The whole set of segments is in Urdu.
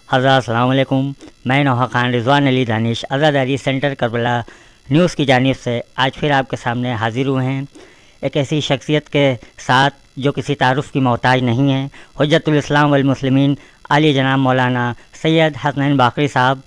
حضرات السلام علیکم. میں نوحہ خان رضوان علی دانش عزاداری سینٹر کربلا نیوز کی جانب سے آج پھر آپ کے سامنے حاضر ہوئے ہیں ایک ایسی شخصیت کے ساتھ جو کسی تعارف کی محتاج نہیں ہے. حجت الاسلام والمسلمین عالی جناب مولانا سید حسنین باقری صاحب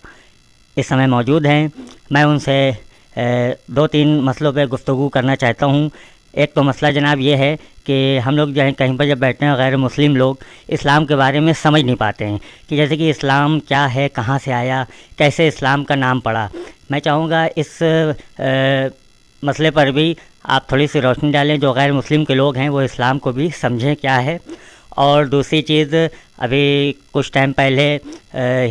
اس سمے موجود ہیں. میں ان سے 2-3 مسئلوں پہ گفتگو کرنا چاہتا ہوں. ایک تو مسئلہ جناب یہ ہے کہ ہم لوگ جو ہے کہیں پر جب بیٹھتے ہیں غیر مسلم لوگ اسلام کے بارے میں سمجھ نہیں پاتے ہیں کہ جیسے کہ اسلام کیا ہے, کہاں سے آیا, کیسے اسلام کا نام پڑا. میں چاہوں گا اس مسئلے پر بھی آپ تھوڑی سی روشنی ڈالیں, جو غیر مسلم کے لوگ ہیں وہ اسلام کو بھی سمجھیں کیا ہے. اور دوسری چیز, ابھی کچھ ٹائم پہلے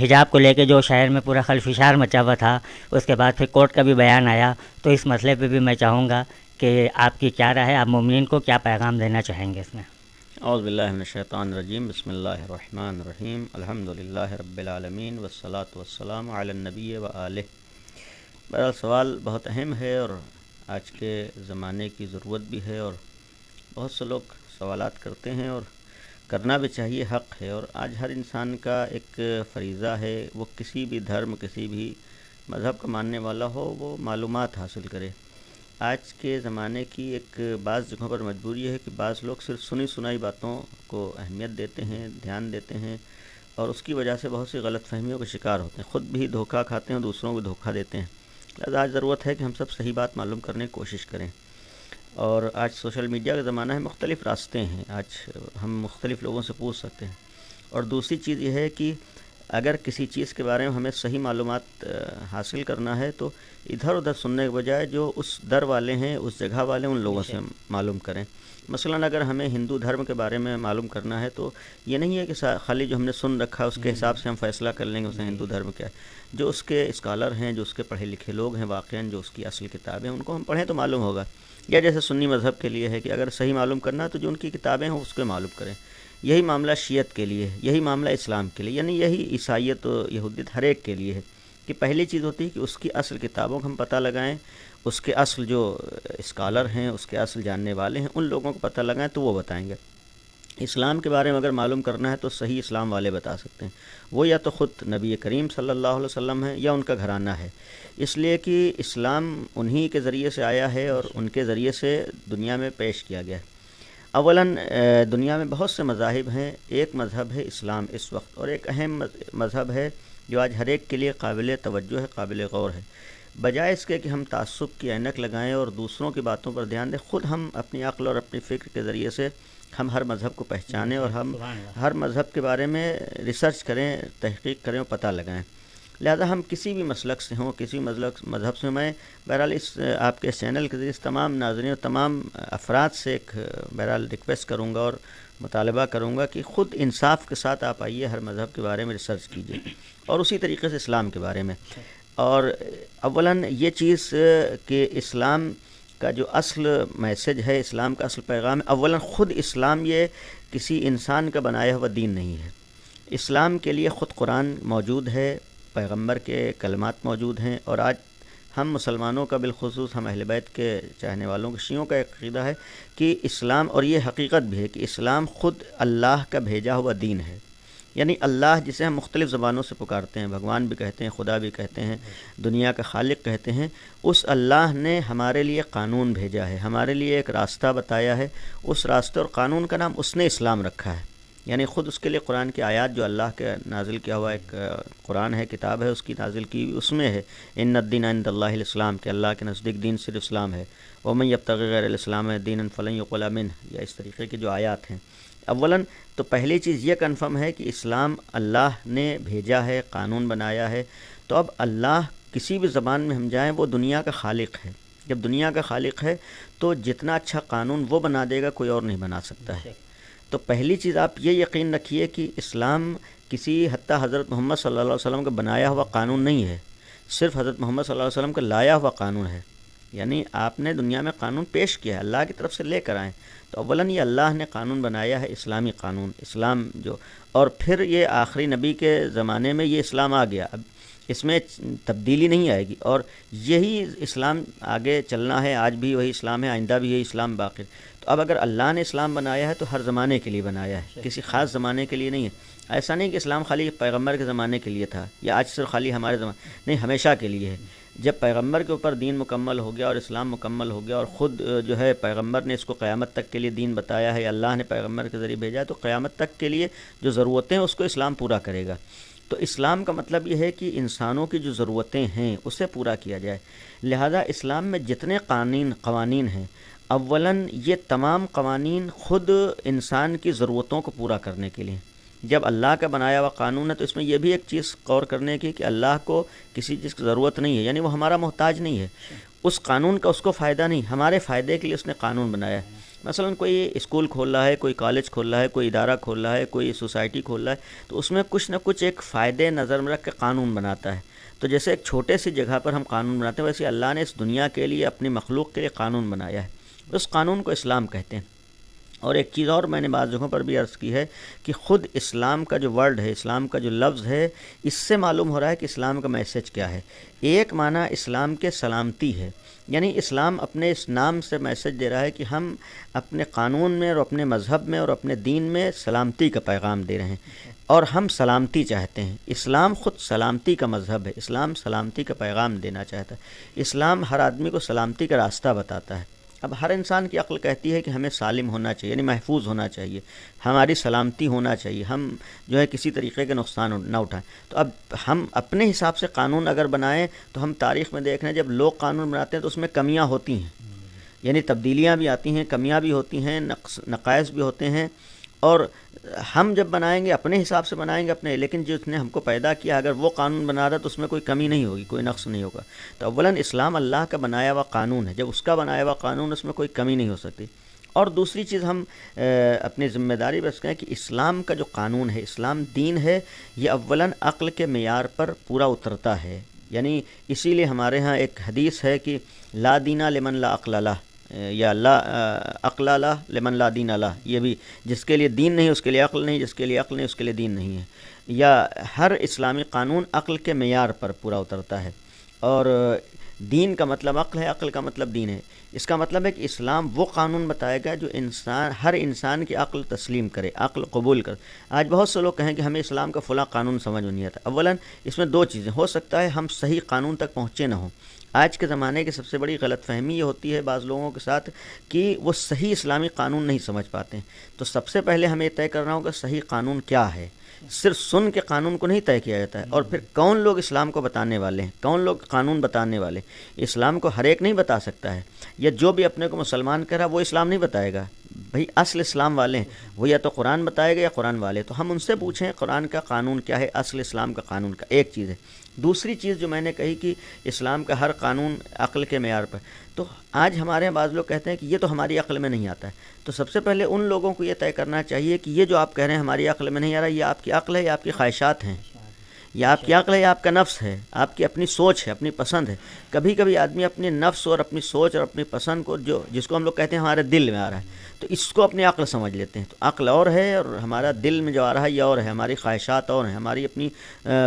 حجاب کو لے کے جو شہر میں پورا خلفشار مچا ہوا تھا, اس کے بعد پھر کورٹ کا بھی بیان آیا, تو اس مسئلے پہ بھی میں چاہوں گا کہ آپ کی کیا رائے ہے, آپ مومنین کو کیا پیغام دینا چاہیں گے اس میں. اعوذ باللہ من الشیطان الرجیم. بسم اللہ الرحمن الرحیم. الحمدللہ رب العالمین والصلاة والسلام علی النبی وآلہ. بہرحال سوال بہت اہم ہے اور آج کے زمانے کی ضرورت بھی ہے, اور بہت سے لوگ سوالات کرتے ہیں اور کرنا بھی چاہیے, حق ہے. اور آج ہر انسان کا ایک فریضہ ہے, وہ کسی بھی دھرم, کسی بھی مذہب کا ماننے والا ہو, وہ معلومات حاصل کرے. آج کے زمانے کی ایک بعض جگہوں پر مجبوری ہے کہ بعض لوگ صرف سنی سنائی باتوں کو اہمیت دیتے ہیں, دھیان دیتے ہیں, اور اس کی وجہ سے بہت سی غلط فہمیوں کا شکار ہوتے ہیں, خود بھی دھوکہ کھاتے ہیں اور دوسروں کو دھوکہ دیتے ہیں. لہٰذا آج ضرورت ہے کہ ہم سب صحیح بات معلوم کرنے کی کوشش کریں. اور آج سوشل میڈیا کا زمانہ ہے, مختلف راستے ہیں, آج ہم مختلف لوگوں سے پوچھ سکتے ہیں. اور دوسری چیز یہ ہے کہ اگر کسی چیز کے بارے میں ہمیں صحیح معلومات حاصل کرنا ہے تو ادھر ادھر سننے کے بجائے جو اس در والے ہیں, اس جگہ والے ہیں, ان لوگوں سے معلوم کریں. مثلا اگر ہمیں ہندو دھرم کے بارے میں معلوم کرنا ہے تو یہ نہیں ہے کہ خالی جو ہم نے سن رکھا اس کے حساب سے ہم فیصلہ کر لیں گے اس ہندو دھرم کیا ہے. جو اس کے اسکالر ہیں, جو اس کے پڑھے لکھے لوگ ہیں, واقعاً جو اس کی اصل کتابیں ہیں, ان کو ہم پڑھیں تو معلوم ہوگا. یا جیسے سنی مذہب کے لیے ہے کہ اگر صحیح معلوم کرنا ہے تو جو ان کی کتابیں ہیں اس کو معلوم کریں. یہی معاملہ شیعت کے لیے ہے, یہی معاملہ اسلام کے لیے, یعنی یہی عیسائیت و یہودیت ہر ایک کے لیے ہے کہ پہلی چیز ہوتی ہے کہ اس کی اصل کتابوں کا ہم پتہ لگائیں, اس کے اصل جو اسکالر ہیں, اس کے اصل جاننے والے ہیں, ان لوگوں کو پتہ لگائیں تو وہ بتائیں گے. اسلام کے بارے میں اگر معلوم کرنا ہے تو صحیح اسلام والے بتا سکتے ہیں, وہ یا تو خود نبی کریم صلی اللہ علیہ وسلم ہے یا ان کا گھرانہ ہے. اس لیے کہ اسلام انہی کے ذریعے سے آیا ہے اور ان کے ذریعے سے دنیا میں پیش کیا گیا ہے. اولاً دنیا میں بہت سے مذاہب ہیں, ایک مذہب ہے اسلام اس وقت, اور ایک اہم مذہب ہے جو آج ہر ایک کے لیے قابل توجہ ہے, قابل غور ہے. بجائے اس کے کہ ہم تعصب کی عینک لگائیں اور دوسروں کی باتوں پر دھیان دیں, خود ہم اپنی عقل اور اپنی فکر کے ذریعے سے ہم ہر مذہب کو پہچانیں اور ہم ہر مذہب کے بارے میں ریسرچ کریں, تحقیق کریں اور پتہ لگائیں. لہذا ہم کسی بھی مسلک سے ہوں, کسی مذہب سے, میں بہرحال اس آپ کے چینل کے ذریعے تمام ناظرین اور تمام افراد سے ایک بہرحال ریکویسٹ کروں گا اور مطالبہ کروں گا کہ خود انصاف کے ساتھ آپ آئیے, ہر مذہب کے بارے میں ریسرچ کیجیے, اور اسی طریقے سے اسلام کے بارے میں. اور اولاً یہ چیز کہ اسلام کا جو اصل میسج ہے, اسلام کا اصل پیغام ہے, اولاً خود اسلام یہ کسی انسان کا بنایا ہوا دین نہیں ہے. اسلام کے لیے خود قرآن موجود ہے, پیغمبر کے کلمات موجود ہیں, اور آج ہم مسلمانوں کا بالخصوص ہم اہل بیت کے چاہنے والوں کے شیعوں کا ایک عقیدہ ہے کہ اسلام, اور یہ حقیقت بھی ہے کہ اسلام خود اللہ کا بھیجا ہوا دین ہے. یعنی اللہ جسے ہم مختلف زبانوں سے پکارتے ہیں, بھگوان بھی کہتے ہیں, خدا بھی کہتے ہیں, دنیا کا خالق کہتے ہیں, اس اللہ نے ہمارے لیے قانون بھیجا ہے, ہمارے لیے ایک راستہ بتایا ہے. اس راستے اور قانون کا نام اس نے اسلام رکھا ہے. یعنی خود اس کے لیے قرآن کی آیات جو اللہ کے نازل کیا ہوا ایک قرآن ہے, کتاب ہے, اس کی نازل کی اس میں ہے ان الدین عند اللہ الاسلام, کہ اللہ کے نزدیک دین صرف اسلام ہے. ومن یبتغی غیر الاسلام دینا فلن یقبل منہ, یا اس طریقے کی جو آیات ہیں. اولاً تو پہلی چیز یہ کنفرم ہے کہ اسلام اللہ نے بھیجا ہے, قانون بنایا ہے. تو اب اللہ کسی بھی زبان میں ہم جائیں, وہ دنیا کا خالق ہے. جب دنیا کا خالق ہے تو جتنا اچھا قانون وہ بنا دے گا کوئی اور نہیں بنا سکتا ہے. تو پہلی چیز آپ یہ یقین رکھیے کہ اسلام کسی حتیٰ حضرت محمد صلی اللہ علیہ وسلم کا بنایا ہوا قانون نہیں ہے, صرف حضرت محمد صلی اللہ علیہ وسلم کا لایا ہوا قانون ہے. یعنی آپ نے دنیا میں قانون پیش کیا ہے, اللہ کی طرف سے لے کر آئیں. تو اولاً یہ اللہ نے قانون بنایا ہے, اسلامی قانون, اسلام جو, اور پھر یہ آخری نبی کے زمانے میں یہ اسلام آ گیا. اب اس میں تبدیلی نہیں آئے گی, اور یہی اسلام آگے چلنا ہے. آج بھی وہی اسلام ہے, آئندہ بھی یہی اسلام باقی. تو اب اگر اللہ نے اسلام بنایا ہے تو ہر زمانے کے لیے بنایا ہے، کسی خاص زمانے کے لیے نہیں ہے۔ ایسا نہیں کہ اسلام خالی پیغمبر کے زمانے کے لیے تھا یا آج صرف خالی ہمارے زمانے، نہیں، ہمیشہ کے لیے ہے۔ جب پیغمبر کے اوپر دین مکمل ہو گیا اور اسلام مکمل ہو گیا اور خود جو ہے پیغمبر نے اس کو قیامت تک کے لیے دین بتایا ہے، اللہ نے پیغمبر کے ذریعے بھیجا ہے، تو قیامت تک کے لیے جو ضرورتیں ہیں اس کو اسلام پورا کرے گا۔ تو اسلام کا مطلب یہ ہے کہ انسانوں کی جو ضرورتیں ہیں اسے پورا کیا جائے۔ لہذا اسلام میں جتنے قوانین ہیں، اولاً یہ تمام قوانین خود انسان کی ضرورتوں کو پورا کرنے کے لیے۔ جب اللہ کا بنایا ہوا قانون ہے تو اس میں یہ بھی ایک چیز غور کرنے کی کہ اللہ کو کسی چیز کی ضرورت نہیں ہے، یعنی وہ ہمارا محتاج نہیں ہے، اس قانون کا اس کو فائدہ نہیں، ہمارے فائدے کے لیے اس نے قانون بنایا ہے۔ مثلا کوئی اسکول کھول رہا ہے، کوئی کالج کھول رہا ہے، کوئی ادارہ کھول رہا ہے، کوئی سوسائٹی کھول رہا ہے، تو اس میں کچھ نہ کچھ ایک فائدے نظر میں رکھ کے قانون بناتا ہے۔ تو جیسے ایک چھوٹے سی جگہ پر ہم قانون بناتے ہیں، ویسے اللہ نے اس دنیا کے لیے، اپنی مخلوق کے لیے قانون بنایا ہے، اس قانون کو اسلام کہتے ہیں۔ اور ایک چیز اور میں نے بعض جگہوں پر بھی عرض کی ہے کہ خود اسلام کا جو ورڈ ہے، اسلام کا جو لفظ ہے، اس سے معلوم ہو رہا ہے کہ اسلام کا میسج کیا ہے۔ ایک معنی اسلام کے سلامتی ہے، یعنی اسلام اپنے اس نام سے میسج دے رہا ہے کہ ہم اپنے قانون میں اور اپنے مذہب میں اور اپنے دین میں سلامتی کا پیغام دے رہے ہیں، اور ہم سلامتی چاہتے ہیں۔ اسلام خود سلامتی کا مذہب ہے، اسلام سلامتی کا پیغام دینا چاہتا ہے۔ اسلام ہر آدمی کو سلامتی کا راستہ بتاتا ہے۔ اب ہر انسان کی عقل کہتی ہے کہ ہمیں سالم ہونا چاہیے، یعنی محفوظ ہونا چاہیے، ہماری سلامتی ہونا چاہیے، ہم جو ہے کسی طریقے کے نقصان نہ اٹھائیں۔ تو اب ہم اپنے حساب سے قانون اگر بنائیں تو ہم تاریخ میں دیکھ رہے ہیں جب لوگ قانون بناتے ہیں تو اس میں کمیاں ہوتی ہیں، یعنی تبدیلیاں بھی آتی ہیں، کمیاں بھی ہوتی ہیں، نقائص بھی ہوتے ہیں، اور ہم جب بنائیں گے اپنے حساب سے بنائیں گے اپنے، لیکن جس نے ہم کو پیدا کیا اگر وہ قانون بنا رہا تو اس میں کوئی کمی نہیں ہوگی، کوئی نقص نہیں ہوگا۔ تو اولاً اسلام اللہ کا بنایا ہوا قانون ہے، جب اس کا بنایا ہوا قانون، اس میں کوئی کمی نہیں ہو سکتی۔ اور دوسری چیز ہم اپنی ذمہ داری بس کہیں کہ اسلام کا جو قانون ہے، اسلام دین ہے، یہ اولاً عقل کے معیار پر پورا اترتا ہے، یعنی اسی لیے ہمارے ہاں ایک حدیث ہے کہ لا دینہ لمن لا عقل لہ، یا لا عقل لہ لمن لا دین لہ، یہ بھی جس کے لیے دین نہیں اس کے لیے عقل نہیں، جس کے لیے عقل نہیں اس کے لیے دین نہیں ہے۔ یا ہر اسلامی قانون عقل کے معیار پر پورا اترتا ہے، اور دین کا مطلب عقل ہے، عقل کا مطلب دین ہے۔ اس کا مطلب ہے کہ اسلام وہ قانون بتائے گا جو ہر انسان کی عقل تسلیم کرے، عقل قبول کر۔ آج بہت سے لوگ کہیں کہ ہمیں اسلام کا فلاں قانون سمجھ میں نہیں آتا۔ اولاً اس میں دو چیزیں، ہو سکتا ہے ہم صحیح قانون تک پہنچے نہ ہوں۔ آج کے زمانے کی سب سے بڑی غلط فہمی یہ ہوتی ہے بعض لوگوں کے ساتھ کہ وہ صحیح اسلامی قانون نہیں سمجھ پاتے ہیں۔ تو سب سے پہلے ہمیں یہ طے کرنا ہوگا صحیح قانون کیا ہے۔ صرف سن کے قانون کو نہیں طے کیا جاتا ہے، اور پھر کون لوگ اسلام کو بتانے والے ہیں، کون لوگ قانون بتانے والے۔ اسلام کو ہر ایک نہیں بتا سکتا ہے، یا جو بھی اپنے کو مسلمان کہہ رہا وہ اسلام نہیں بتائے گا۔ بھئی اصل اسلام والے ہیں، وہ یا تو قرآن بتائے گا یا قرآن والے، تو ہم ان سے پوچھیں قرآن کا قانون کیا ہے، اصل اسلام کا قانون کا، ایک چیز ہے۔ دوسری چیز جو میں نے کہی کہ اسلام کا ہر قانون عقل کے معیار پر، تو آج ہمارے یہاں بعض لوگ کہتے ہیں کہ یہ تو ہماری عقل میں نہیں آتا ہے۔ تو سب سے پہلے ان لوگوں کو یہ طے کرنا چاہیے کہ یہ جو آپ کہہ رہے ہیں ہماری عقل میں نہیں آ رہا، یہ آپ کی عقل ہے یا آپ کی خواہشات ہیں، یا آپ کی عقل ہے یا آپ کا نفس ہے، آپ کی اپنی سوچ ہے، اپنی پسند ہے۔ کبھی کبھی آدمی اپنے نفس اور اپنی سوچ اور اپنی پسند کو جس کو ہم لوگ کہتے ہیں ہمارے دل میں آ رہا ہے، تو اس کو اپنی عقل سمجھ لیتے ہیں۔ تو عقل اور ہے اور ہمارا دل میں جو آ رہا ہے یہ اور ہے، ہماری خواہشات اور ہیں، ہماری اپنی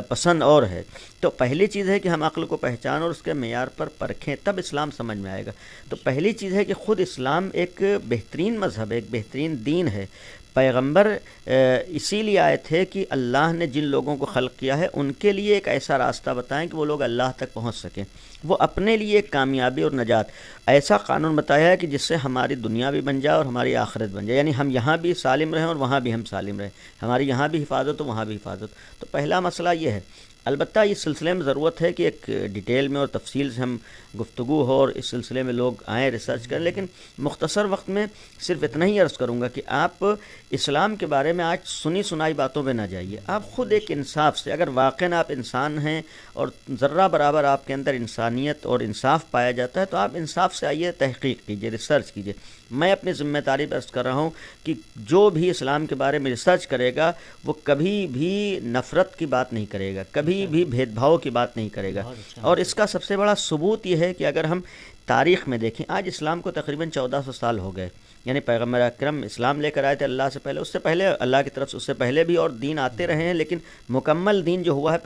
پسند اور ہے۔ تو پہلی چیز ہے کہ ہم عقل کو پہچان اور اس کے معیار پر پرکھیں، تب اسلام سمجھ میں آئے گا۔ تو پہلی چیز ہے کہ خود اسلام ایک بہترین مذہب ہے، ایک بہترین دین ہے۔ پیغمبر اسی لیے آئے تھے کہ اللہ نے جن لوگوں کو خلق کیا ہے ان کے لیے ایک ایسا راستہ بتائیں کہ وہ لوگ اللہ تک پہنچ سکیں، وہ اپنے لیے ایک کامیابی اور نجات، ایسا قانون بتایا ہے کہ جس سے ہماری دنیا بھی بن جائے اور ہماری آخرت بن جائے، یعنی ہم یہاں بھی سالم رہیں اور وہاں بھی ہم سالم رہیں، ہماری یہاں بھی حفاظت اور وہاں بھی حفاظت۔ تو پہلا مسئلہ یہ ہے۔ البتہ اس سلسلے میں ضرورت ہے کہ ایک ڈیٹیل میں اور تفصیل سے ہم گفتگو ہو اور اس سلسلے میں لوگ آئیں، ریسرچ کریں، لیکن مختصر وقت میں صرف اتنا ہی عرض کروں گا کہ آپ اسلام کے بارے میں آج سنی سنائی باتوں پہ نہ جائیے، آپ خود ایک انصاف سے، اگر واقعاً آپ انسان ہیں اور ذرہ برابر آپ کے اندر انسانیت اور انصاف پایا جاتا ہے تو آپ انصاف سے آئیے، تحقیق کیجیے، ریسرچ کیجیے۔ میں اپنی ذمہ داری پر عرض کر رہا ہوں کہ جو بھی اسلام کے بارے میں ریسرچ کرے گا وہ کبھی بھی نفرت کی بات نہیں کرے گا، کبھی بھی بھید بھاؤ کی بات نہیں کرے گا۔ اور اس کا سب سے بڑا ثبوت یہ ہے کہ اگر ہم تاریخ میں دیکھیں، آج اسلام کو تقریباً 1400 سال ہو گئے، یعنی پیغمبر اکرم اسلام لے کر آئے تھے اللہ سے پہلے، اس سے پہلے اللہ کی طرف سے اس سے پہلے بھی اور دین آتے رہے ہیں، لیکن مکمل دین جو ہوا ہے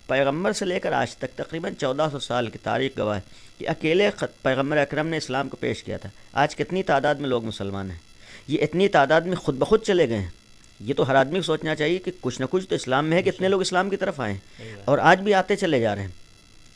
پیغمبر سے لے کر آج تک تقریباً 1400 سال کی تاریخ گواہ ہے کہ اکیلے پیغمبر اکرم نے اسلام کو پیش کیا تھا۔ آج کتنی تعداد میں لوگ مسلمان ہیں؟ یہ اتنی تعداد میں خود بخود چلے گئے ہیں؟ یہ تو ہر آدمی کو سوچنا چاہیے کہ کچھ نہ کچھ تو اسلام میں ہے کہ اتنے لوگ اسلام کی طرف آئے ہیں، اور آج بھی آتے چلے جا رہے ہیں،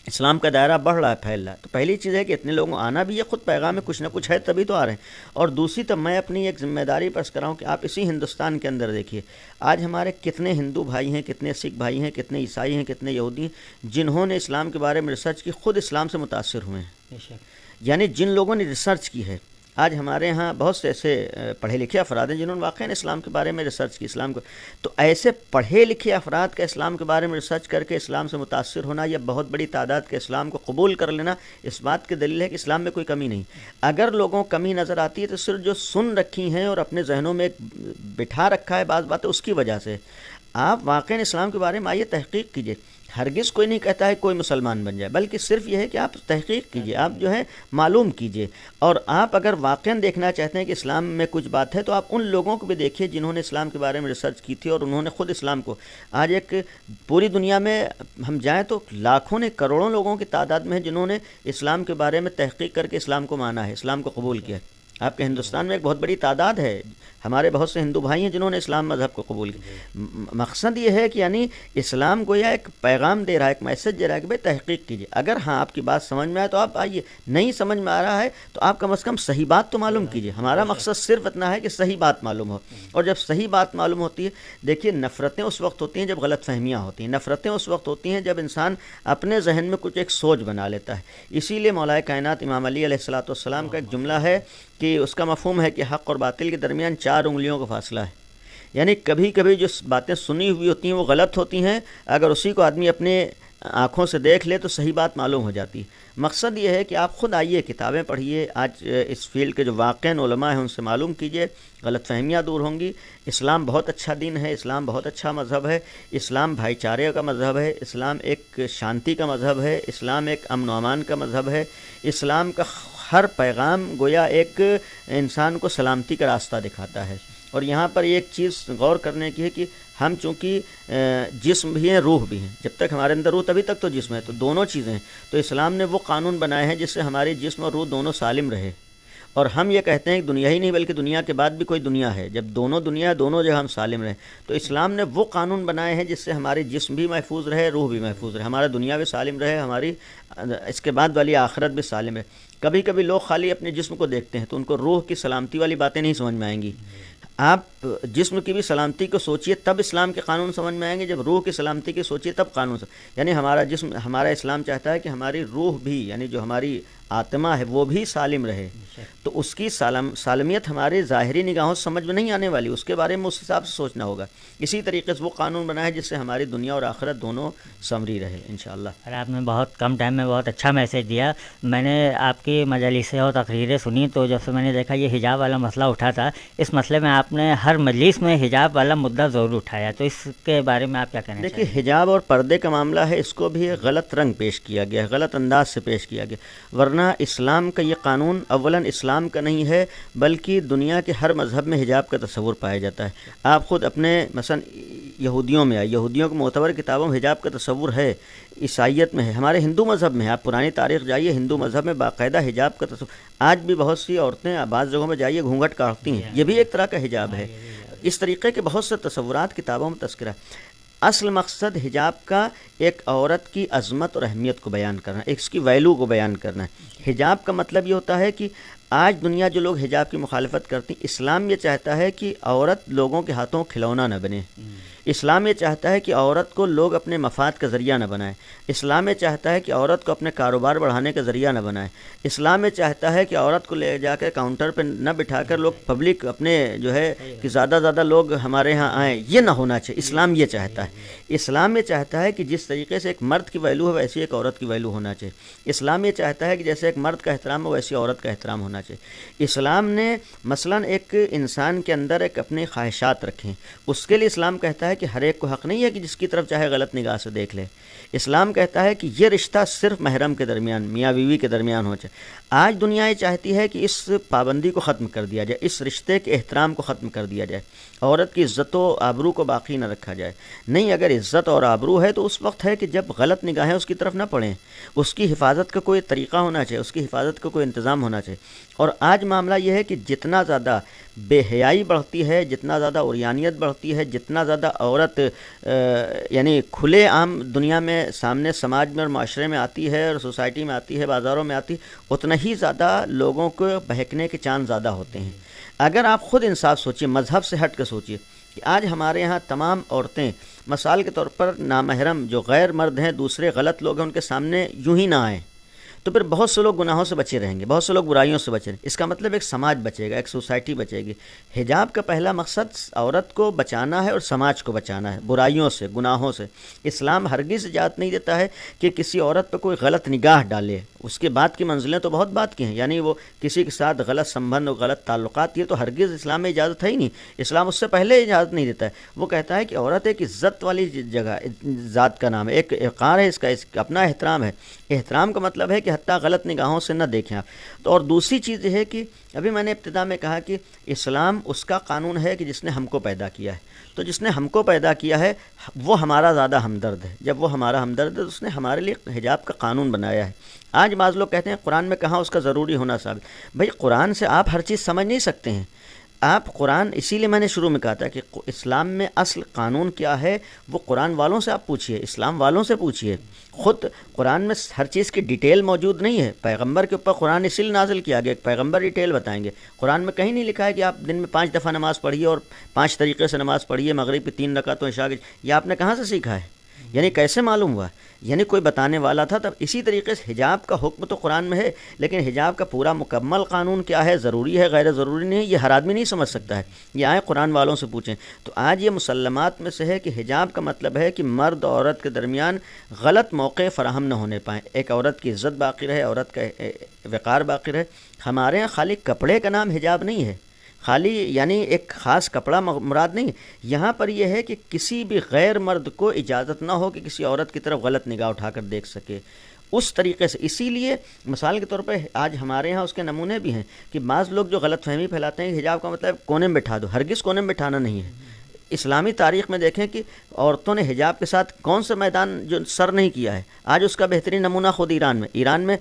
اسلام کا دائرہ بڑھ رہا ہے، پھیل رہا ہے۔ تو پہلی چیز ہے کہ اتنے لوگوں آنا بھی ہے، خود پیغام میں کچھ نہ کچھ ہے تبھی تو آ رہے ہیں۔ اور دوسری تو میں اپنی ایک ذمہ داری پر کر رہا ہوں کہ آپ اسی ہندوستان کے اندر دیکھیے، آج ہمارے کتنے ہندو بھائی ہیں، کتنے سکھ بھائی ہیں، کتنے عیسائی ہیں، کتنے یہودی ہیں جنہوں نے اسلام کے بارے میں ریسرچ کی، خود اسلام سے متاثر ہوئے ہیں۔ یعنی جن لوگوں نے ریسرچ کی ہے، آج ہمارے ہاں بہت سے ایسے پڑھے لکھے افراد ہیں جنہوں نے واقعاً اسلام کے بارے میں ریسرچ کی، اسلام کو، تو ایسے پڑھے لکھے افراد کا اسلام کے بارے میں ریسرچ کر کے اسلام سے متاثر ہونا یا بہت بڑی تعداد کے اسلام کو قبول کر لینا، اس بات کی دلیل ہے کہ اسلام میں کوئی کمی نہیں۔ اگر لوگوں کو کمی نظر آتی ہے تو صرف جو سن رکھی ہیں اور اپنے ذہنوں میں بٹھا رکھا ہے بعض باتیں، اس کی وجہ سے۔ آپ واقعاً اسلام کے بارے میں آئیے، تحقیق کیجیے۔ ہرگز کوئی نہیں کہتا ہے کوئی مسلمان بن جائے، بلکہ صرف یہ ہے کہ آپ تحقیق کیجیے، آپ جو ہے معلوم کیجیے، اور آپ اگر واقعاً دیکھنا چاہتے ہیں کہ اسلام میں کچھ بات ہے تو آپ ان لوگوں کو بھی دیکھیے جنہوں نے اسلام کے بارے میں ریسرچ کی تھی اور انہوں نے خود اسلام کو، آج ایک پوری دنیا میں ہم جائیں تو لاکھوں نے کروڑوں لوگوں کی تعداد میں ہیں جنہوں نے اسلام کے بارے میں تحقیق کر کے اسلام کو مانا ہے، اسلام کو قبول کیا ہے۔ آپ کے ہندوستان میں ایک بہت بڑی تعداد ہے، ہمارے بہت سے ہندو بھائی ہیں جنہوں نے اسلام مذہب کو قبول کیا۔ مقصد یہ ہے کہ یعنی اسلام گویا ایک پیغام دے رہا ہے، ایک میسج دے رہا ہے کہ بھئی تحقیق کیجیے۔ اگر ہاں آپ کی بات سمجھ میں آئے تو آپ آئیے، نہیں سمجھ میں آ رہا ہے تو آپ کم از کم صحیح بات تو معلوم کیجیے۔ ہمارا مقصد صرف اتنا ہے کہ صحیح بات معلوم ہو، اور جب صحیح بات معلوم ہوتی ہے، دیکھیے نفرتیں اس وقت ہوتی ہیں جب غلط فہمیاں ہوتی ہیں، نفرتیں اس وقت ہوتی ہیں جب انسان اپنے ذہن میں کچھ ایک سوچ بنا لیتا ہے۔ اسی لیے مولا کائنات امام علی علیہ السلام کا ایک جملہ ہے کہ اس کا مفہوم ہے کہ حق اور باطل کے درمیان 4 انگلیوں کا فاصلہ ہے، یعنی کبھی کبھی جو باتیں سنی ہوئی ہوتی ہیں وہ غلط ہوتی ہیں، اگر اسی کو آدمی اپنے آنکھوں سے دیکھ لے تو صحیح بات معلوم ہو جاتی ہے۔ مقصد یہ ہے کہ آپ خود آئیے، کتابیں پڑھیے، آج اس فیلڈ کے جو واقعاً علماء ہیں ان سے معلوم کیجیے، غلط فہمیاں دور ہوں گی۔ اسلام بہت اچھا دین ہے، اسلام بہت اچھا مذہب ہے، اسلام بھائی چارے کا مذہب ہے، اسلام ایک شانتی کا مذہب ہے، اسلام ایک امن و امان کا مذہب ہے، اسلام کا ہر پیغام گویا ایک انسان کو سلامتی کا راستہ دکھاتا ہے۔ اور یہاں پر ایک چیز غور کرنے کی ہے کہ ہم چونکہ جسم بھی ہیں، روح بھی ہیں، جب تک ہمارے اندر روح تبھی تک تو جسم ہے، تو دونوں چیزیں ہیں۔ تو اسلام نے وہ قانون بنائے ہیں جس سے ہماری جسم اور روح دونوں سالم رہے، اور ہم یہ کہتے ہیں کہ دنیا ہی نہیں بلکہ دنیا کے بعد بھی کوئی دنیا ہے، جب دونوں دنیا ہے دونوں جگہ ہم سالم رہیں۔ تو اسلام نے وہ قانون بنائے ہیں جس سے ہماری جسم بھی محفوظ رہے، روح بھی محفوظ رہے، ہمارا دنیا بھی سالم رہے، ہماری اس کے بعد والی آخرت بھی سالم رہے۔ کبھی کبھی لوگ خالی اپنے جسم کو دیکھتے ہیں تو ان کو روح کی سلامتی والی باتیں نہیں سمجھ میں آئیں گی۔ آپ جسم کی بھی سلامتی کو سوچئے تب اسلام کے قانون سمجھ میں آئیں گے، جب روح کی سلامتی کی سوچئے تب قانون یعنی ہمارا جسم، ہمارا اسلام چاہتا ہے کہ ہماری روح بھی، یعنی جو ہماری آتما ہے وہ بھی سالم رہے، تو اس کی سالمیت ہمارے ظاہری نگاہوں سے سمجھ میں نہیں آنے والی، اس کے بارے میں اس حساب سے سوچنا ہوگا۔ اسی طریقے سے وہ قانون بنا ہے جس سے ہماری دنیا اور آخرت دونوں سمری رہے انشاءاللہ۔ اور آپ نے بہت کم ٹائم میں بہت اچھا میسیج دیا۔ میں نے آپ کی مجالسیں اور تقریریں سنی تو جب سے میں نے دیکھا یہ حجاب والا مسئلہ اٹھا تھا، اس مسئلے میں آپ نے ہر مجلس میں حجاب والا مدعا ضرور اٹھایا، تو اس کے بارے میں آپ کیا کہنا چاہیں گے؟ دیکھیے حجاب اور پردے کا معاملہ ہے، اس کو بھی غلط رنگ پیش کیا گیا، غلط انداز سے پیش کیا گیا، ورنہ اسلام کا یہ قانون اولاً اسلام کا نہیں ہے بلکہ دنیا کے ہر مذہب میں حجاب کا تصور پایا جاتا ہے۔ آپ خود اپنے مثلا یہودیوں میں آئے، یہودیوں کو معتبر کتابوں میں حجاب کا تصور ہے، عیسائیت میں ہے، ہمارے ہندو مذہب میں ہے، آپ پرانی تاریخ جائیے، ہندو مذہب میں باقاعدہ حجاب کا تصور، آج بھی بہت سی عورتیں بعض جگہوں میں جائیے گھونگھٹ کاٹتی ہیں، یہ بھی ایک طرح کا حجاب ہے۔ اس طریقے کے بہت سے تصورات کتابوں میں تذکرہ۔ اصل مقصد حجاب کا ایک عورت کی عظمت اور اہمیت کو بیان کرنا، ایک اس کی ویلو کو بیان کرنا ہے۔ حجاب کا مطلب یہ ہوتا ہے کہ آج دنیا جو لوگ حجاب کی مخالفت کرتی، اسلام یہ چاہتا ہے کہ عورت لوگوں کے ہاتھوں کھلونا نہ بنے، اسلام یہ چاہتا ہے کہ عورت کو لوگ اپنے مفاد کا ذریعہ نہ بنائیں، اسلام یہ چاہتا ہے کہ عورت کو اپنے کاروبار بڑھانے کا ذریعہ نہ بنائیں، اسلام یہ چاہتا ہے کہ عورت کو لے جا کے کاؤنٹر پہ نہ بٹھا کر لوگ پبلک اپنے جو ہے کہ زیادہ لوگ ہمارے ہاں آئیں، یہ نہ ہونا چاہیے۔ اسلام یہ چاہتا ہے، اسلام یہ چاہتا ہے کہ جس طریقے سے ایک مرد کی ویلو ہے ویسی ایک عورت کی ویلو ہونا چاہیے، اسلام یہ چاہتا ہے کہ جیسے ایک مرد کا احترام ہو ویسی عورت کا احترام ہونا ہونا چاہیے۔ اسلام نے مثلا ایک انسان کے اندر ایک اپنی خواہشات رکھیں، اس کے لیے اسلام کہتا ہے کہ ہر ایک کو حق نہیں ہے کہ جس کی طرف چاہے غلط نگاہ سے دیکھ لے۔ اسلام کہتا ہے کہ یہ رشتہ صرف محرم کے درمیان، میاں بیوی کے درمیان ہو چاہے۔ آج دنیا یہ چاہتی ہے کہ اس پابندی کو ختم کر دیا جائے، اس رشتے کے احترام کو ختم کر دیا جائے، عورت کی عزت و آبرو کو باقی نہ رکھا جائے۔ نہیں، اگر عزت اور آبرو ہے تو اس وقت ہے کہ جب غلط نگاہیں اس کی طرف نہ پڑیں، اس کی حفاظت کا کوئی طریقہ ہونا چاہیے، اس کی حفاظت کا کوئی انتظام ہونا چاہیے۔ اور آج معاملہ یہ ہے کہ جتنا زیادہ بے حیائی بڑھتی ہے، جتنا زیادہ عریانیت بڑھتی ہے، جتنا زیادہ عورت یعنی کھلے عام دنیا میں سامنے سماج میں اور معاشرے میں آتی ہے اور سوسائٹی میں آتی ہے، بازاروں میں آتی ہے، اتنا ہی زیادہ لوگوں کو بہکنے کے چانس زیادہ ہوتے ہیں۔ اگر آپ خود انصاف سوچیے، مذہب سے ہٹ کے سوچیے کہ آج ہمارے یہاں تمام عورتیں مثال کے طور پر نامحرم جو غیر مرد ہیں، دوسرے غلط لوگ ہیں، ان کے سامنے یوں ہی نہ آئیں، تو پھر بہت سے لوگ گناہوں سے بچے رہیں گے، بہت سے لوگ برائیوں سے بچے رہیں گے۔ اس کا مطلب ایک سماج بچے گا، ایک سوسائٹی بچے گی۔ حجاب کا پہلا مقصد عورت کو بچانا ہے اور سماج کو بچانا ہے برائیوں سے، گناہوں سے۔ اسلام ہرگز اجازت نہیں دیتا ہے کہ کسی عورت پہ کوئی غلط نگاہ ڈالے۔ اس کے بعد کی منزلیں تو بہت بات کی ہیں، یعنی وہ کسی کے ساتھ غلط سمبند اور غلط تعلقات، یہ تو ہرگز اسلام میں اجازت ہے ہی نہیں۔ اسلام اس سے پہلے اجازت نہیں دیتا ہے۔ وہ کہتا ہے کہ عورت ایک عزت والی جگہ، ذات کا نام ہے، ایک وقار ہے، اس کا اپنا احترام ہے۔ احترام کا مطلب ہے کہ حتیٰ غلط نگاہوں سے نہ دیکھیں آپ۔ تو اور دوسری چیز یہ ہے کہ ابھی میں نے ابتدا میں کہا کہ اسلام اس کا قانون ہے کہ جس نے ہم کو پیدا کیا ہے، تو جس نے ہم کو پیدا کیا ہے وہ ہمارا زیادہ ہمدرد ہے۔ جب وہ ہمارا ہمدرد ہے تو اس نے ہمارے لیے حجاب کا قانون بنایا ہے۔ آج بعض لوگ کہتے ہیں قرآن میں کہاں اس کا ضروری ہونا ثابت۔ بھائی قرآن سے آپ ہر چیز سمجھ نہیں سکتے ہیں۔ آپ قرآن، اسی لیے میں نے شروع میں کہا تھا کہ اسلام میں اصل قانون کیا ہے وہ قرآن والوں سے آپ پوچھئے، اسلام والوں سے پوچھئے۔ خود قرآن میں ہر چیز کی ڈیٹیل موجود نہیں ہے۔ پیغمبر کے اوپر قرآن اسی لیے نازل کیا گیا، ایک پیغمبر ڈیٹیل بتائیں گے۔ قرآن میں کہیں نہیں لکھا ہے کہ آپ دن میں 5 دفعہ نماز پڑھیے اور 5 طریقے سے نماز پڑھیے، مغرب کی 3 رکعتوں، عشاء کی۔ یہ آپ نے کہاں سے سیکھا ہے؟ یعنی کیسے معلوم ہوا؟ یعنی کوئی بتانے والا تھا تب۔ اسی طریقے سے حجاب کا حکم تو قرآن میں ہے، لیکن حجاب کا پورا مکمل قانون کیا ہے، ضروری ہے، غیر ضروری نہیں ہے، یہ ہر آدمی نہیں سمجھ سکتا ہے۔ یہ آئے قرآن والوں سے پوچھیں۔ تو آج یہ مسلمات میں سے ہے کہ حجاب کا مطلب ہے کہ مرد اور عورت کے درمیان غلط موقع فراہم نہ ہونے پائیں، ایک عورت کی عزت باقی رہے، عورت کا وقار باقی رہے۔ ہمارے یہاں خالی کپڑے کا نام حجاب نہیں ہے، خالی یعنی ایک خاص کپڑا مراد نہیں ہے۔ یہاں پر یہ ہے کہ کسی بھی غیر مرد کو اجازت نہ ہو کہ کسی عورت کی طرف غلط نگاہ اٹھا کر دیکھ سکے اس طریقے سے۔ اسی لیے مثال کے طور پہ آج ہمارے ہاں اس کے نمونے بھی ہیں کہ بعض لوگ جو غلط فہمی پھیلاتے ہیں کہ حجاب کا مطلب کونے میں بٹھا دو، ہرگز کونے میں بٹھانا نہیں ہے۔ اسلامی تاریخ میں دیکھیں کہ عورتوں نے حجاب کے ساتھ کون سا میدان جو سر نہیں کیا ہے۔ آج اس کا بہترین نمونہ خود ایران میں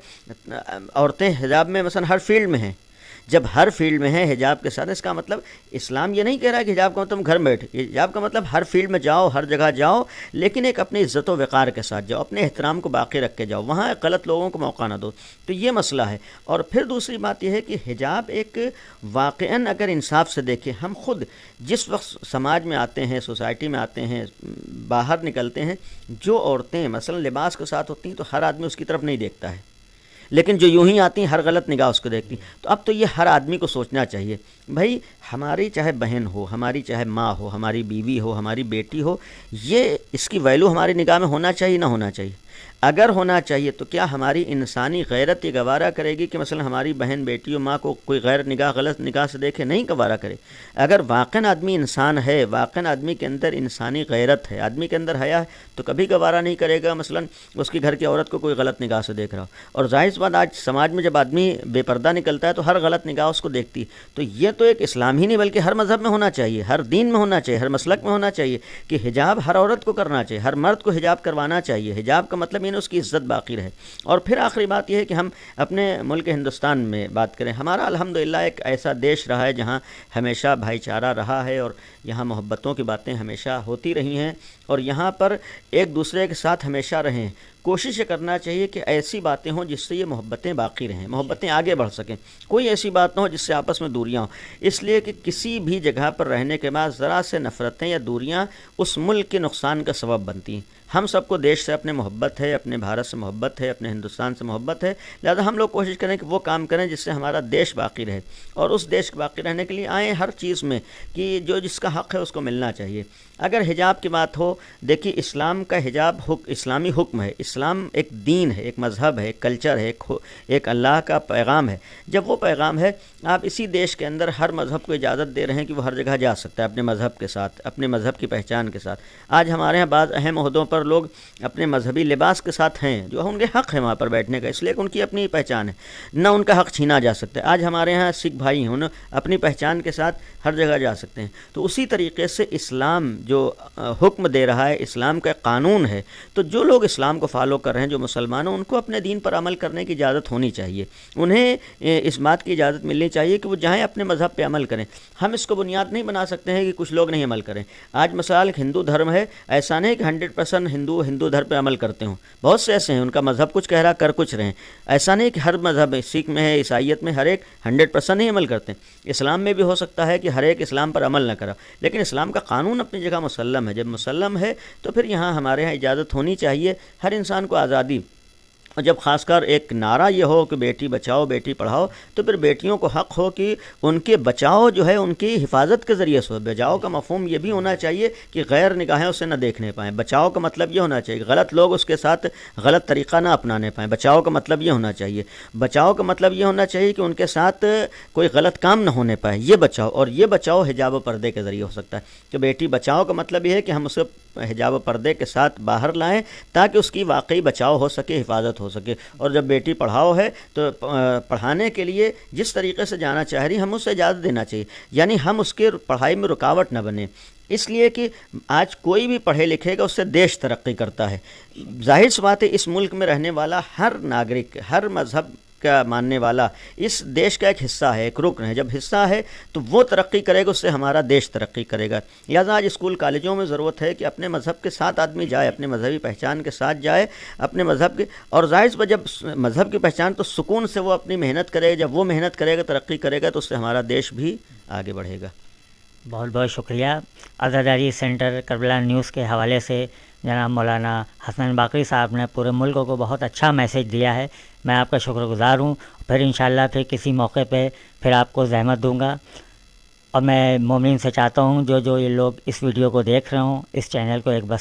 عورتیں حجاب میں مثلا ہر فیلڈ میں ہیں۔ جب ہر فیلڈ میں ہے حجاب کے ساتھ، اس کا مطلب اسلام یہ نہیں کہہ رہا کہ حجاب کا مطلب گھر میں بیٹھے، حجاب کا مطلب ہر فیلڈ میں جاؤ، ہر جگہ جاؤ، لیکن ایک اپنی عزت و وقار کے ساتھ جاؤ، اپنے احترام کو باقی رکھ کے جاؤ، وہاں غلط لوگوں کو موقع نہ دو۔ تو یہ مسئلہ ہے۔ اور پھر دوسری بات یہ ہے کہ حجاب ایک واقعاً اگر انصاف سے دیکھیں، ہم خود جس وقت سماج میں آتے ہیں، سوسائٹی میں آتے ہیں، باہر نکلتے ہیں، جو عورتیں مثلا لباس کے ساتھ ہوتی ہیں تو ہر آدمی اس کی طرف نہیں دیکھتا ہے، لیکن جو یوں ہی آتی ہیں ہر غلط نگاہ اس کو دیکھتی ہیں۔ تو اب تو یہ ہر آدمی کو سوچنا چاہیے، بھائی ہماری چاہے بہن ہو، ہماری چاہے ماں ہو، ہماری بیوی ہو، ہماری بیٹی ہو، یہ اس کی ویلیو ہماری نگاہ میں ہونا چاہیے نہ ہونا چاہیے؟ اگر ہونا چاہیے تو کیا ہماری انسانی غیرت یہ گوارا کرے گی کہ مثلا ہماری بہن، بیٹی و ماں کو کوئی غلط نگاہ سے دیکھے؟ نہیں گوارا کرے۔ اگر واقعاً آدمی انسان ہے، واقعاً آدمی کے اندر انسانی غیرت ہے، آدمی کے اندر حیا ہے، تو کبھی گوارا نہیں کرے گا مثلا اس کی گھر کی عورت کو کوئی غلط نگاہ سے دیکھ رہا ہو۔ اور ظاہر سی بات، آج سماج میں جب آدمی بے پردہ نکلتا ہے تو ہر غلط نگاہ اس کو دیکھتی ہے۔ تو یہ تو ایک اسلام ہی نہیں بلکہ ہر مذہب میں ہونا چاہیے، ہر دین میں ہونا چاہیے، ہر مسلک میں ہونا چاہیے کہ حجاب ہر عورت کو کرنا چاہیے، ہر مرد کو حجاب کروانا چاہیے۔ حجاب کا مطلب یہ نہیں اس کی عزت باقی رہے۔ اور پھر آخری بات یہ ہے کہ ہم اپنے ملک ہندوستان میں بات کریں، ہمارا الحمدللہ ایک ایسا دیش رہا ہے جہاں ہمیشہ بھائی چارہ رہا ہے اور یہاں محبتوں کی باتیں ہمیشہ ہوتی رہی ہیں، اور یہاں پر ایک دوسرے کے ساتھ ہمیشہ رہیں۔ کوشش یہ کرنا چاہیے کہ ایسی باتیں ہوں جس سے یہ محبتیں باقی رہیں، محبتیں آگے بڑھ سکیں۔ کوئی ایسی بات نہ ہو جس سے آپس میں دوریاں ہوں، اس لیے کہ کسی بھی جگہ پر رہنے کے بعد ذرا سے نفرتیں یا دوریاں اس ملک کے نقصان کا سبب بنتی ہیں۔ ہم سب کو دیش سے اپنے محبت ہے، اپنے بھارت سے محبت ہے، اپنے ہندوستان سے محبت ہے، لہذا ہم لوگ کوشش کریں کہ وہ کام کریں جس سے ہمارا دیش باقی رہے، اور اس دیش کے باقی رہنے کے لیے آئیں ہر چیز میں کہ جو جس کا حق ہے اس کو ملنا چاہیے۔ اگر حجاب کی بات ہو، دیکھیے اسلام کا حجاب اسلامی حکم ہے، اس اسلام ایک دین ہے، ایک مذہب ہے، ایک کلچر ہے، ایک اللہ کا پیغام ہے. جب وہ پیغام ہے، آپ اسی دیش کے اندر ہر مذہب کو اجازت دے رہے ہیں کہ وہ ہر جگہ جا سکتا ہے اپنے مذہب کے ساتھ، اپنے مذہب کی پہچان کے ساتھ. آج ہمارے ہاں بعض اہم عہدوں پر لوگ اپنے مذہبی لباس کے ساتھ ہیں، جو ان کے حق ہے وہاں پر بیٹھنے کا، اس لیے کہ ان کی اپنی پہچان ہے، نہ ان کا حق چھینا جا سکتا ہے. آج ہمارے ہاں سکھ بھائی ہیں، انہوں اپنی پہچان کے ساتھ ہر جگہ جا سکتے ہیں. تو اسی طریقے سے اسلام جو حکم دے رہا ہے، اسلام کا قانون ہے، تو جو لوگ اسلام کو فالو کر رہے ہیں، جو مسلمان ہیں، ان کو اپنے دین پر عمل کرنے کی اجازت ہونی چاہیے. انہیں اس بات کی اجازت ملنی چاہیے کہ وہ جائیں اپنے مذہب پہ عمل کریں. ہم اس کو بنیاد نہیں بنا سکتے ہیں کہ کچھ لوگ نہیں عمل کریں. آج مثال ہندو دھرم ہے، ایسا نہیں کہ 100% ہندو دھرم پہ عمل کرتے ہوں. بہت سے ایسے ہیں ان کا مذہب کچھ کہہ رہا کر کچھ رہے ہیں. ایسا نہیں کہ ہر مذہب، سکھ میں ہے، عیسائیت میں، ہر ایک 100% نہیں عمل کرتے. اسلام میں بھی ہو سکتا ہے کہ ہر ایک اسلام پر عمل نہ کرا، لیکن اسلام کا قانون اپنی جگہ مسلم ہے. جب مسلم ہے تو پھر یہاں ہمارے یہاں اجازت ہونی چاہیے، ہر انسان کو آزادی. اور جب خاص کر ایک نعرہ یہ ہو کہ بیٹی بچاؤ بیٹی پڑھاؤ، تو پھر بیٹیوں کو حق ہو کہ ان کے بچاؤ جو ہے ان کی حفاظت کے ذریعے سے ہو. بچاؤ کا مفہوم یہ بھی ہونا چاہیے کہ غیر نگاہیں اسے نہ دیکھنے پائیں. بچاؤ کا مطلب یہ ہونا چاہیے کہ غلط لوگ اس کے ساتھ غلط طریقہ نہ اپنانے پائیں. بچاؤ کا مطلب یہ ہونا چاہیے. بچاؤ کا مطلب یہ ہونا چاہیے کہ ان کے ساتھ کوئی غلط کام نہ ہونے پائے. یہ بچاؤ، اور یہ بچاؤ حجاب و پردے کے ذریعے ہو سکتا ہے. کہ بیٹی بچاؤ کا مطلب یہ ہے کہ ہم اسے حجاب و پردے کے ساتھ باہر لائیں تاکہ اس کی واقعی بچاؤ ہو سکے، حفاظت ہو سکے. اور جب بیٹی پڑھاؤ ہے تو پڑھانے کے لیے جس طریقے سے جانا چاہ رہی ہم اسے اجازت دینا چاہیے، یعنی ہم اس کے پڑھائی میں رکاوٹ نہ بنے. اس لیے کہ آج کوئی بھی پڑھے لکھے گا اس سے دیش ترقی کرتا ہے. ظاہر سی بات ہے اس ملک میں رہنے والا ہر ناگرک، ہر مذہب کا ماننے والا اس دیش کا ایک حصہ ہے، ایک رکن ہے. جب حصہ ہے تو وہ ترقی کرے گا، اس سے ہمارا دیش ترقی کرے گا. لہٰذا آج اسکول کالجوں میں ضرورت ہے کہ اپنے مذہب کے ساتھ آدمی جائے، اپنے مذہبی پہچان کے ساتھ جائے، اپنے مذہب کے. اور ظاہر سے جب مذہب کی پہچان تو سکون سے وہ اپنی محنت کرے گا. جب وہ محنت کرے گا، ترقی کرے گا، تو اس سے ہمارا دیش بھی آگے بڑھے گا. بہت بہت شکریہ. عزاداری سینٹر کربلا نیوز کے حوالے سے جناب مولانا حسن باقری صاحب نے پورے ملک کو بہت اچھا میسیج دیا ہے. میں آپ کا شکر گزار ہوں. پھر انشاءاللہ پھر کسی موقع پہ پھر آپ کو زحمت دوں گا. اور میں مومنین سے چاہتا ہوں جو یہ لوگ اس ویڈیو کو دیکھ رہے ہوں، اس چینل کو ایک بار